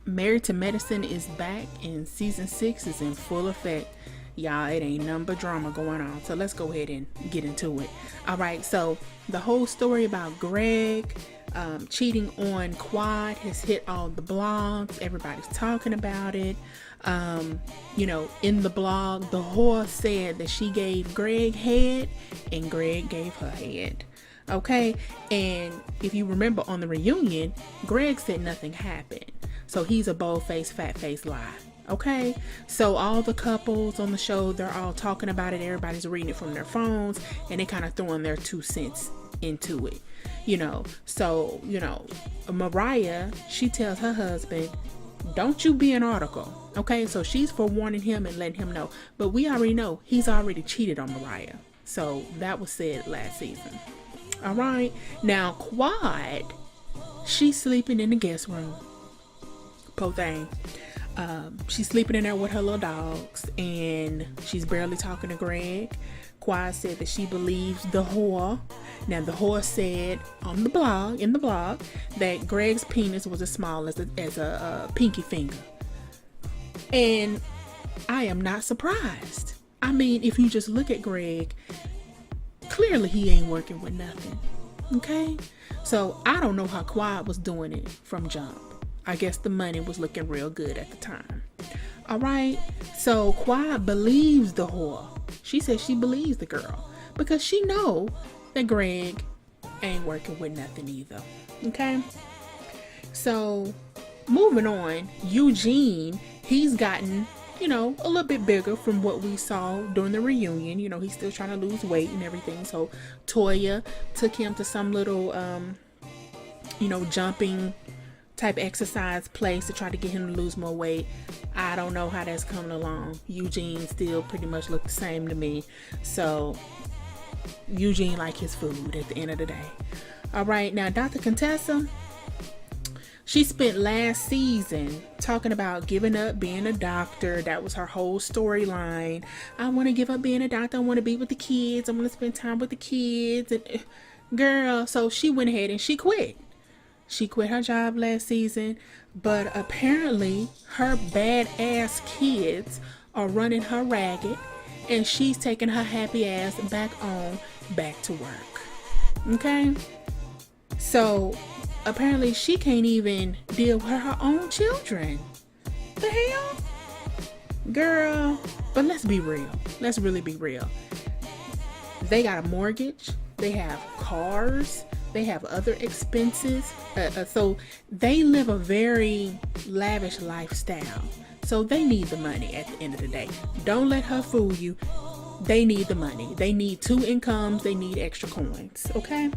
Married to Medicine is back and season 6 is in full effect. Y'all, it ain't nothing but drama going on. So let's go ahead and get into it. All right, so the whole story about Greg cheating on Quad has hit all the blogs. Everybody's talking about it. In the blog, the whore said that she gave Greg head and Greg gave her head. Okay, and if you remember on the reunion, Greg said nothing happened. So he's a bold-faced, fat-faced lie. Okay, so all the couples on the show, they're all talking about it. Everybody's reading it from their phones and they kind of throwing their 2 cents into it. So Mariah, she tells her husband, don't you be an article. Okay, so she's forewarning him and letting him know. But we already know he's already cheated on Mariah. So that was said last season. All right, now Quad, she's sleeping in the guest room. Poor thing. She's sleeping in there with her little dogs and she's barely talking to Greg. Quad said that she believes the whore. Now the whore said in the blog, that Greg's penis was as small as a pinky finger. And I am not surprised. I mean, if you just look at Greg, clearly he ain't working with nothing. Okay? So I don't know how Quad was doing it from jump. I guess the money was looking real good at the time. All right. So Quad believes the whore. She says she believes the girl because she know that Greg ain't working with nothing either. Okay. So moving on, Eugene, he's gotten, a little bit bigger from what we saw during the reunion. He's still trying to lose weight and everything. So Toya took him to some little, jumping type exercise place to try to get him to lose more weight. I don't know how that's coming along. Eugene still pretty much look the same to me. So Eugene like his food at the end of the day. All right, now Dr. Contessa, she spent last season talking about giving up being a doctor. That was her whole storyline. I want to give up being a doctor. I want to be with the kids. I want to spend time with the kids. And girl, so she went ahead and she quit. She quit her job last season, but apparently her badass kids are running her ragged and she's taking her happy ass back to work. Okay? So apparently she can't even deal with her own children. The hell? Girl, but let's be real. Let's really be real. They got a mortgage. They have cars. They have other expenses. So they live a very lavish lifestyle. So they need the money at the end of the day. Don't let her fool you. They need the money. They need 2 incomes. They need extra coins. Okay?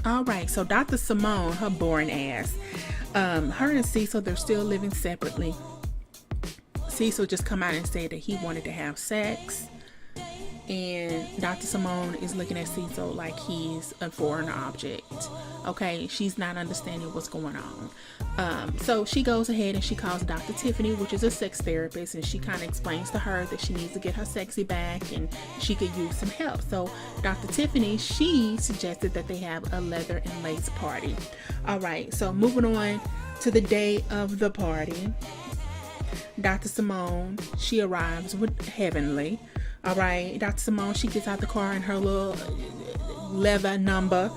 All right. So Dr. Simone, her boring ass. Her and Cecil, they're still living separately. Cecil just come out and said that he wanted to have sex. And Dr. Simone is looking at Cecil like he's a foreign object. Okay, she's not understanding what's going on. So she goes ahead and she calls Dr. Tiffany, which is a sex therapist, and she kind of explains to her that she needs to get her sexy back and she could use some help. So Dr. Tiffany, she suggested that they have a leather and lace party. All right, so moving on to the day of the party. Dr. Simone, she arrives with Heavenly. All right, Dr. Simone, she gets out the car in her little leather number,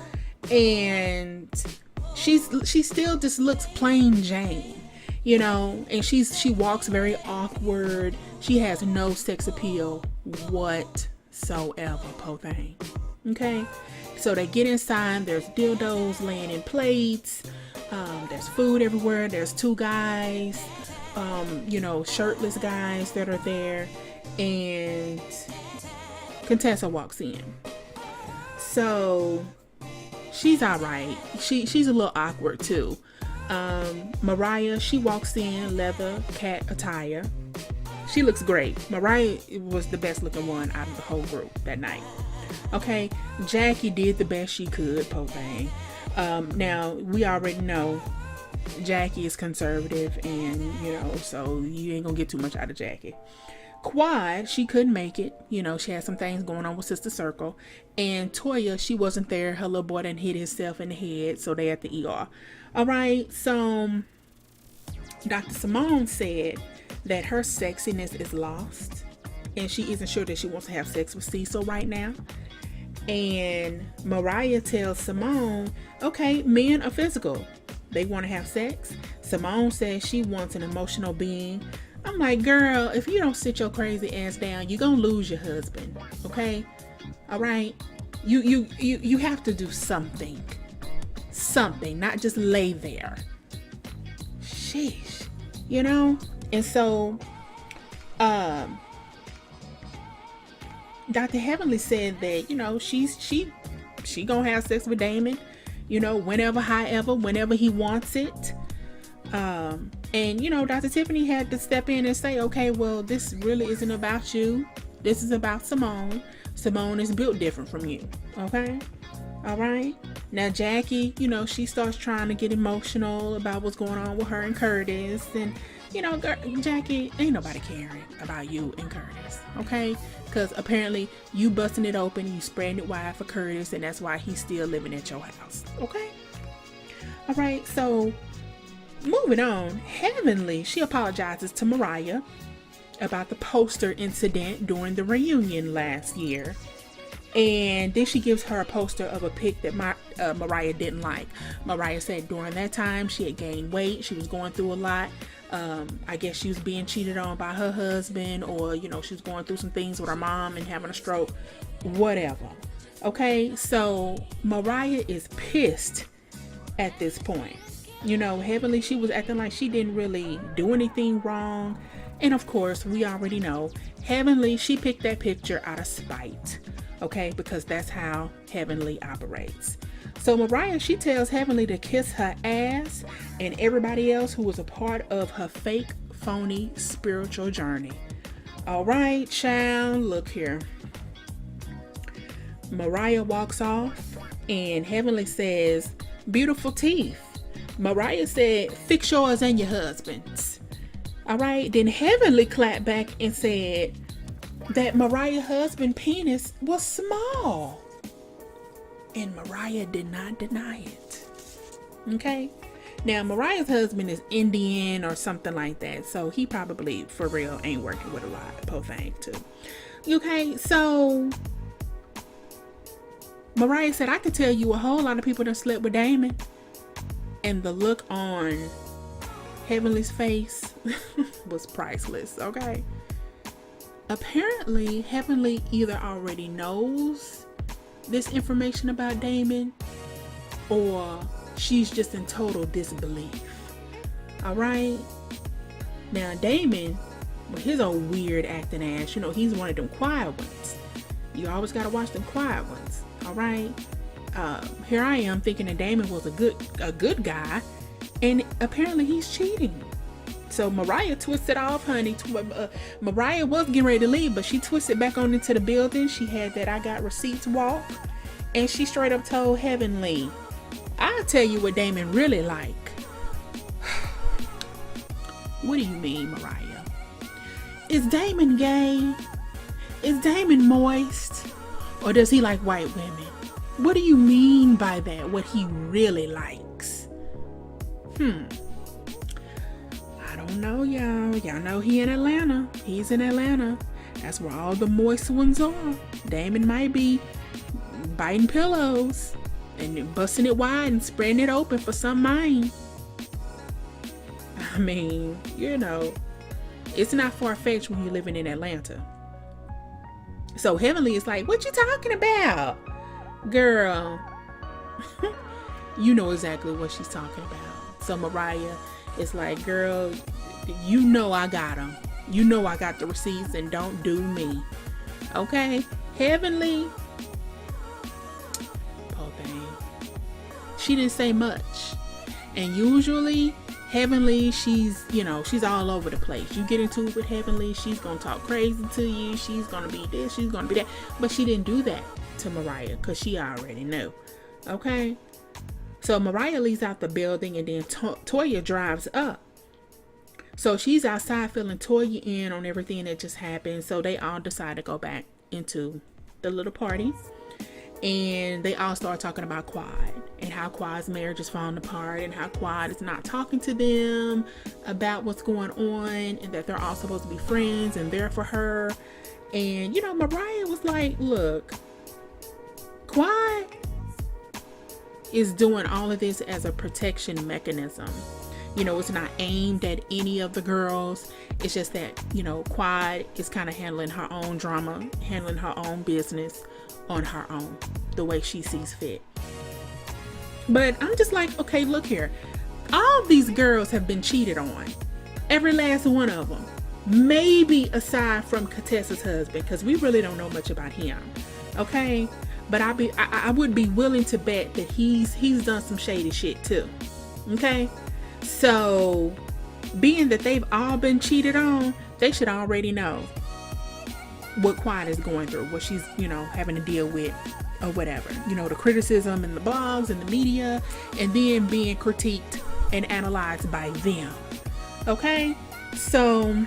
and she still just looks plain Jane, and she walks very awkward. She has no sex appeal whatsoever, po thing. Okay, so they get inside. There's dildos laying in plates. There's food everywhere. There's 2 guys, shirtless guys that are there. And Contessa walks in. So she's all right. She's a little awkward too. Mariah, she walks in leather cat attire. She looks great. Mariah was the best looking one out of the whole group that night. Okay, Jackie did the best she could, po thing. Now we already know Jackie is conservative, and so you ain't gonna get too much out of Jackie. Quad, she couldn't make it. She had some things going on with Sister Circle. And Toya, she wasn't there. Her little boy done hit himself in the head, so they at the ER. All right, so Dr. Simone said that her sexiness is lost and she isn't sure that she wants to have sex with Cecil right now. And Mariah tells Simone, okay, men are physical. They want to have sex. Simone says she wants an emotional being. I'm like, girl, if you don't sit your crazy ass down, you're going to lose your husband. Okay? All right? You have to do something. Something, not just lay there. Sheesh. You know? And so, Dr. Heavenly said that, you know, she gonna have sex with Damon, you know, whenever, however, whenever he wants it. And, you know, Dr. Tiffany had to step in and say, okay, well, this really isn't about you. This is about Simone. Simone is built different from you. Okay? All right? Now, Jackie, you know, she starts trying to get emotional about what's going on with her and Curtis. And, you know, Jackie, ain't nobody caring about you and Curtis. Okay? Because apparently you busting it open, you spreading it wide for Curtis, and that's why he's still living at your house. Okay? All right, so moving on. Heavenly, she apologizes to Mariah about the poster incident during the reunion last year. And then she gives her a poster of a pic that Mariah didn't like. Mariah said during that time she had gained weight. She was going through a lot. I guess she was being cheated on by her husband, or, you know, she was going through some things with her mom and having a stroke, whatever. Okay, so Mariah is pissed at this point. You know, Heavenly, she was acting like she didn't really do anything wrong. And of course, we already know, Heavenly, she picked that picture out of spite. Okay, because that's how Heavenly operates. So Mariah, she tells Heavenly to kiss her ass and everybody else who was a part of her fake, phony spiritual journey. All right, child, look here. Mariah walks off and Heavenly says, beautiful teeth. Mariah said, fix yours and your husband's. All right, then Heavenly clapped back and said that Mariah's husband's penis was small. And Mariah did not deny it. Okay? Now, Mariah's husband is Indian or something like that. So he probably, for real, ain't working with a lot. Poor thing, too. Okay? So Mariah said, I could tell you a whole lot of people that slept with Damon. And the look on Heavenly's face was priceless. Okay? Apparently, Heavenly either already knows this information about Damon, or she's just in total disbelief. All right. Now Damon, with his old weird acting ass, you know, he's one of them quiet ones. You always gotta watch them quiet ones. All right. Here I am thinking that Damon was a good guy, and apparently he's cheating. So Mariah twisted off, honey. Mariah was getting ready to leave, but she twisted back on into the building. She had that I got receipts walk. And she straight up told Heavenly, I'll tell you what Damon really like. What do you mean, Mariah? Is Damon gay? Is Damon moist? Or does he like white women? What do you mean by that? What he really likes? I don't know, y'all. Y'all know he in Atlanta. He's in Atlanta. That's where all the moist ones are. Damon might be biting pillows and busting it wide and spreading it open for some mind. I mean, you know, it's not far-fetched when you're living in Atlanta. So Heavenly is like, what you talking about? Girl, you know exactly what she's talking about. So Mariah is like, girl, you know I got them. You know I got the receipts, and don't do me. Okay? Heavenly, poor thing. She didn't say much. And usually, Heavenly, she's all over the place. You get into it with Heavenly, she's going to talk crazy to you. She's going to be this, she's going to be that. But she didn't do that to Mariah because she already knew. Okay? So Mariah leaves out the building, and then Toya drives up. So she's outside filling Toya in on everything that just happened. So they all decide to go back into the little party. And they all start talking about Quad. and how Quad's marriage is falling apart, and how Quad is not talking to them about what's going on, and that they're all supposed to be friends and there for her. And, you know, Mariah was like, look, Quad is doing all of this as a protection mechanism. You know, it's not aimed at any of the girls. It's just that, you know, Quad is kind of handling her own drama, handling her own business on her own, the way she sees fit. But I'm just like, okay, look here. All these girls have been cheated on. Every last one of them. Maybe aside from Contessa's husband, because we really don't know much about him. Okay? But I would be willing to bet that he's done some shady shit too. Okay? So, being that they've all been cheated on, they should already know what Quad is going through, what she's, you know, having to deal with, or whatever. You know, the criticism in the blogs and the media, and then being critiqued and analyzed by them. Okay? So,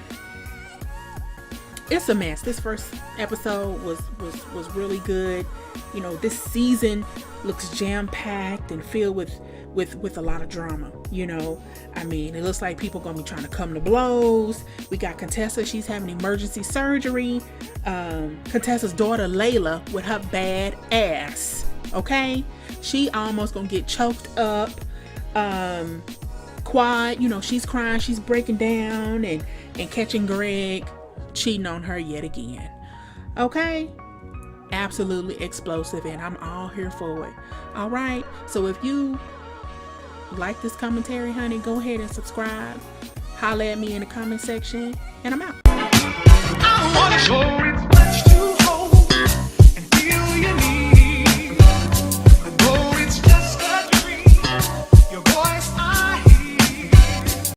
it's a mess. This first episode was really good. You know, this season looks jam-packed and filled with a lot of drama. You know, I mean, it looks like people gonna be trying to come to blows. We got Contessa, she's having emergency surgery. Contessa's daughter Layla with her bad ass. Okay, she almost gonna get choked up. Quad, you know, she's crying, she's breaking down, and catching Greg cheating on her yet again. Okay, absolutely explosive, and I'm all here for it. All right, so if you like this commentary, honey, go ahead and subscribe. Holla at me in the comment section, and I'm out. I wanna show it.